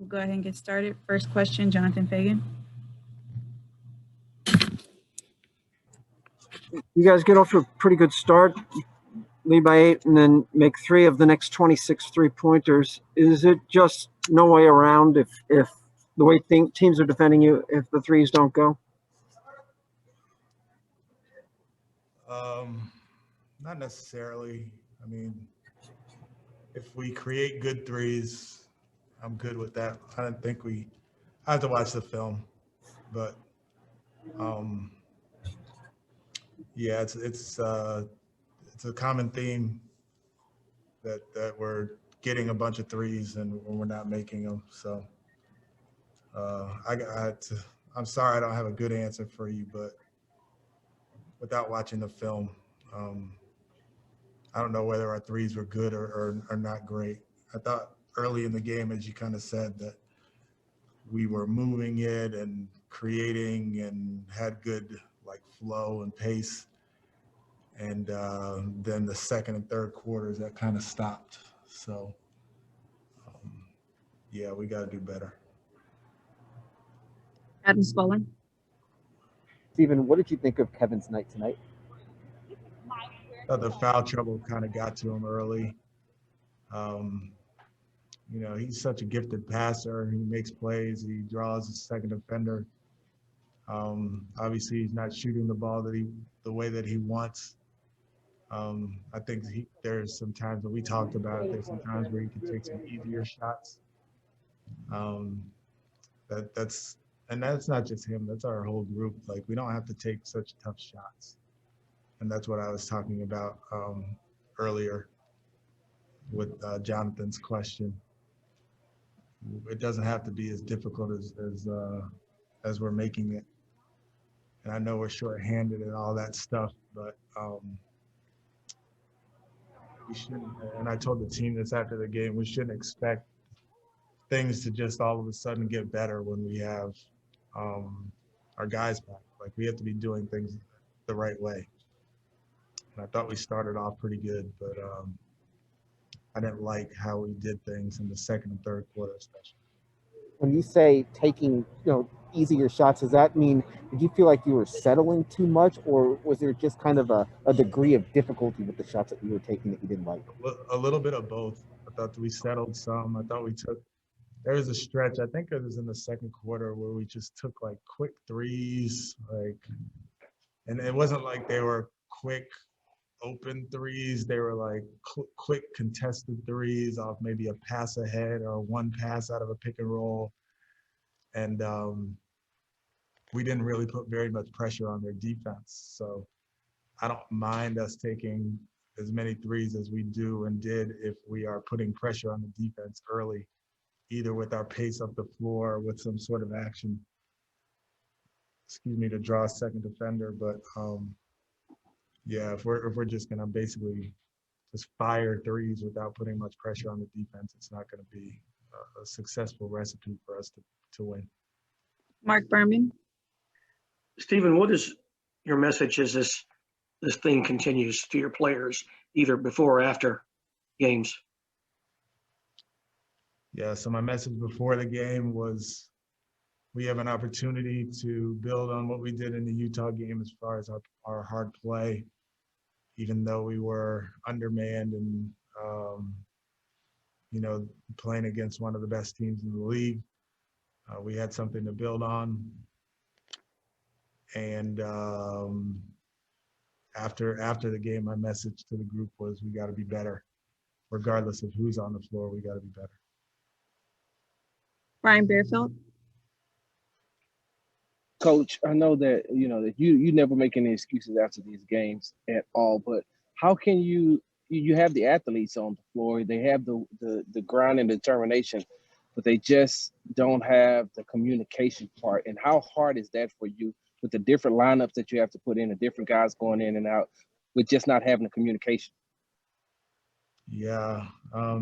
We'll go ahead and get started. First question, Jonathan Fagan. You guys get off to a pretty good start, lead by 8, and then make 3 of the next 26 3-pointers. Is it just no way around if the way teams are defending you, if the threes don't go? Not necessarily. I mean, if we create good threes, I'm good with that. I don't think I have to watch the film, but yeah, it's a common theme that we're getting a bunch of threes and we're not making them. So I'm sorry I don't have a good answer for you, but without watching the film, I don't know whether our threes were good or not great. I thought early in the game, as you kind of said, that we were moving it and creating and had good like flow and pace. And then the second and third quarters, that kind of stopped. So, yeah, we got to do better. Adam Spollen. Stephen, what did you think of Kevin's night tonight? The foul trouble kind of got to him early. You know, he's such a gifted passer. He makes plays. He draws a second defender. Obviously, he's not shooting the ball the way that he wants. I think there's some times that we talked about it. There's some times where he could take some easier shots. That's not just him. That's our whole group. Like, we don't have to take such tough shots. And that's what I was talking about earlier with Jonathan's question. It doesn't have to be as difficult as we're making it. And I know we're shorthanded and all that stuff, but we shouldn't. And I told the team this after the game. We shouldn't expect things to just all of a sudden get better when we have our guys back. Like, we have to be doing things the right way. And I thought we started off pretty good, but I didn't like how we did things in the second and third quarter, especially. When you say taking, easier shots, does that mean, did you feel like you were settling too much, or was there just kind of a degree of difficulty with the shots that you were taking that you didn't like? A little bit of both. I thought we settled some. I thought there was a stretch, I think it was in the second quarter, where we just took like quick threes, and it wasn't like they were quick open threes. They were like quick contested threes off maybe a pass ahead or one pass out of a pick and roll. And we didn't really put very much pressure on their defense. So I don't mind us taking as many threes as we do and did if we are putting pressure on the defense early, either with our pace up the floor or with some sort of action, to draw a second defender. But yeah, if we're just gonna basically just fire threes without putting much pressure on the defense, it's not gonna be a successful recipe for us to win. Mark Berman. Stephen, what is your message as this thing continues to your players, either before or after games? Yeah, so my message before the game was we have an opportunity to build on what we did in the Utah game as far as our hard play, even though we were undermanned and, playing against one of the best teams in the league. We had something to build on. And after the game, my message to the group was we got to be better. Regardless of who's on the floor, we got to be better. Brian Bearfield. Coach, I know that that you never make any excuses after these games at all, but how can you have the athletes on the floor, they have the grind and determination, but they just don't have the communication part? And how hard is that for you with the different lineups that you have to put in, the different guys going in and out, with just not having the communication? Yeah, I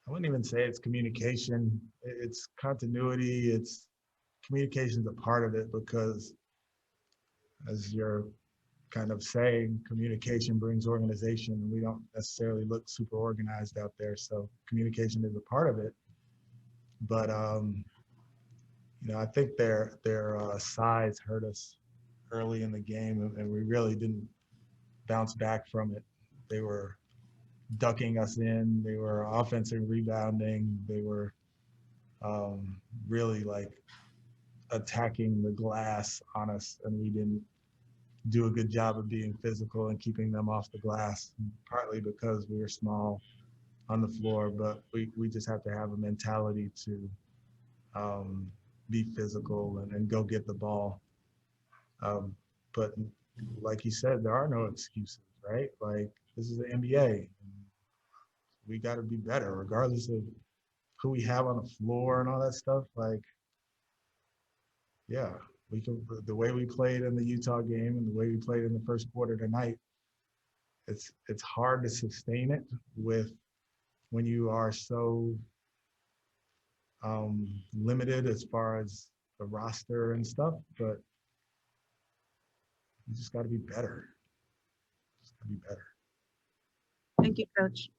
wouldn't even say it's communication. It's continuity. Communication is a part of it, because as you're kind of saying, communication brings organization, and we don't necessarily look super organized out there. So communication is a part of it. But I think their size hurt us early in the game, and we really didn't bounce back from it. They were ducking us in. They were offensive rebounding. They were really like attacking the glass on us, and we didn't do a good job of being physical and keeping them off the glass, partly because we were small on the floor, but we just have to have a mentality to be physical and go get the ball. But like you said, there are no excuses, right? Like, this is the NBA. We got to be better, regardless of who we have on the floor and all that stuff. Like, yeah, we can. The way we played in the Utah game and the way we played in the first quarter tonight, it's hard to sustain it when you are so limited as far as the roster and stuff. But you just got to be better. Just got to be better. Thank you, Coach.